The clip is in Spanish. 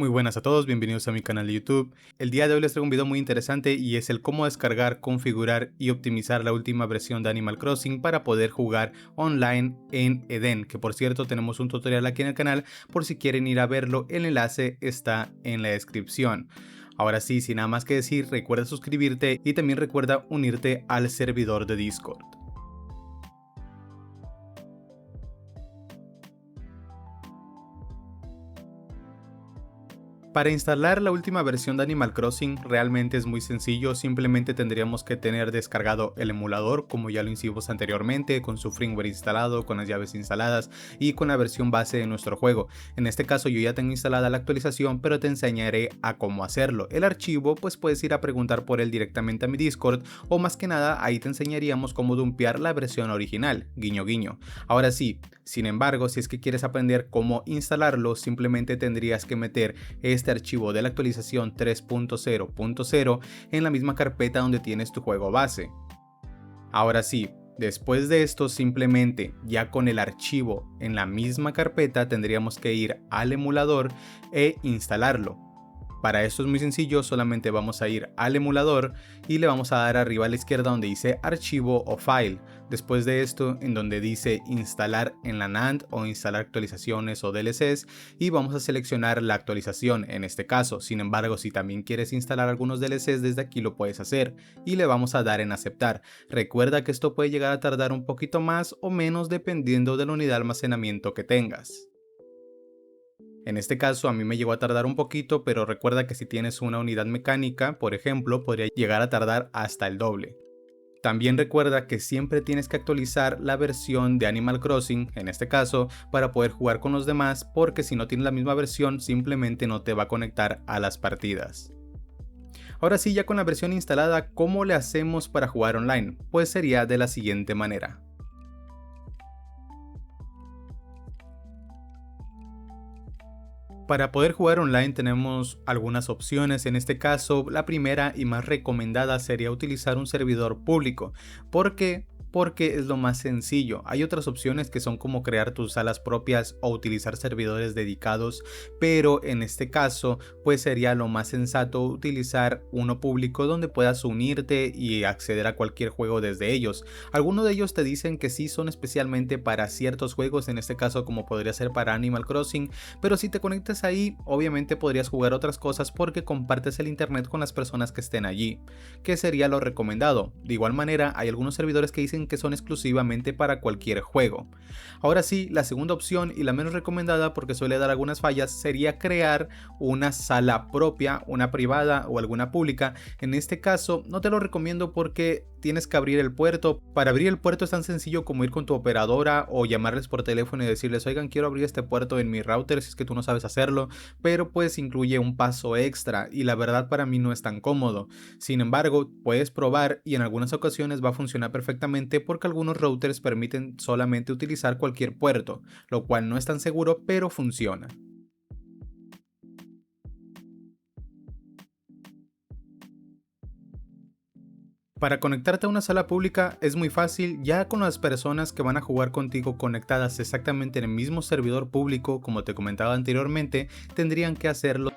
Muy buenas a todos, bienvenidos a mi canal de YouTube. El día de hoy les traigo un video muy interesante y es el cómo descargar, configurar y optimizar la última versión de Animal Crossing para poder jugar online en Eden, que por cierto tenemos un tutorial aquí en el canal por si quieren ir a verlo, el enlace está en la descripción. Ahora sí, sin nada más que decir, recuerda suscribirte y también recuerda unirte al servidor de Discord. Para instalar la última versión de Animal Crossing realmente es muy sencillo, simplemente tendríamos que tener descargado el emulador como ya lo hicimos anteriormente, con su firmware instalado, con las llaves instaladas y con la versión base de nuestro juego. En este caso yo ya tengo instalada la actualización, pero te enseñaré a cómo hacerlo. El archivo pues puedes ir a preguntar por él directamente a mi Discord, o más que nada ahí te enseñaríamos cómo dumpear la versión original, guiño guiño. Ahora sí, sin embargo, si es que quieres aprender cómo instalarlo, simplemente tendrías que meter este archivo de la actualización 3.0.0 en la misma carpeta donde tienes tu juego base. Ahora sí, después de esto simplemente ya con el archivo en la misma carpeta tendríamos que ir al emulador e instalarlo. Para esto es muy sencillo, solamente vamos a ir al emulador y le vamos a dar arriba a la izquierda donde dice archivo o file. Después de esto, en donde dice instalar en la NAND o instalar actualizaciones o DLCs, y vamos a seleccionar la actualización en este caso. Sin embargo, si también quieres instalar algunos DLCs, desde aquí lo puedes hacer y le vamos a dar en aceptar. Recuerda que esto puede llegar a tardar un poquito más o menos dependiendo de la unidad de almacenamiento que tengas. En este caso a mí me llegó a tardar un poquito, pero recuerda que si tienes una unidad mecánica, por ejemplo, podría llegar a tardar hasta el doble. También recuerda que siempre tienes que actualizar la versión de Animal Crossing, en este caso, para poder jugar con los demás, porque si no tienes la misma versión simplemente no te va a conectar a las partidas. Ahora sí, ya con la versión instalada, ¿cómo le hacemos para jugar online? Pues sería de la siguiente manera. Para poder jugar online tenemos algunas opciones. En este caso, la primera y más recomendada sería utilizar un servidor público. ¿Por qué? Porque es lo más sencillo. Hay otras opciones que son como crear tus salas propias o utilizar servidores dedicados, pero en este caso pues sería lo más sensato utilizar uno público donde puedas unirte y acceder a cualquier juego desde ellos. Algunos de ellos te dicen que sí son especialmente para ciertos juegos, en este caso como podría ser para Animal Crossing, pero si te conectas ahí obviamente podrías jugar otras cosas porque compartes el internet con las personas que estén allí, que sería lo recomendado. De igual manera hay algunos servidores que dicen que son exclusivamente para cualquier juego. Ahora sí, la segunda opción y la menos recomendada porque suele dar algunas fallas sería crear una sala propia, una privada o alguna pública. En este caso no te lo recomiendo porque tienes que abrir el puerto. Para abrir el puerto es tan sencillo como ir con tu operadora o llamarles por teléfono y decirles: oigan, quiero abrir este puerto en mi router, si es que tú no sabes hacerlo, pero pues incluye un paso extra y la verdad para mí no es tan cómodo. Sin embargo, puedes probar y en algunas ocasiones va a funcionar perfectamente porque algunos routers permiten solamente utilizar cualquier puerto, lo cual no es tan seguro, pero funciona. Para conectarte a una sala pública es muy fácil, ya con las personas que van a jugar contigo conectadas exactamente en el mismo servidor público como te comentaba anteriormente, tendrían que hacerlo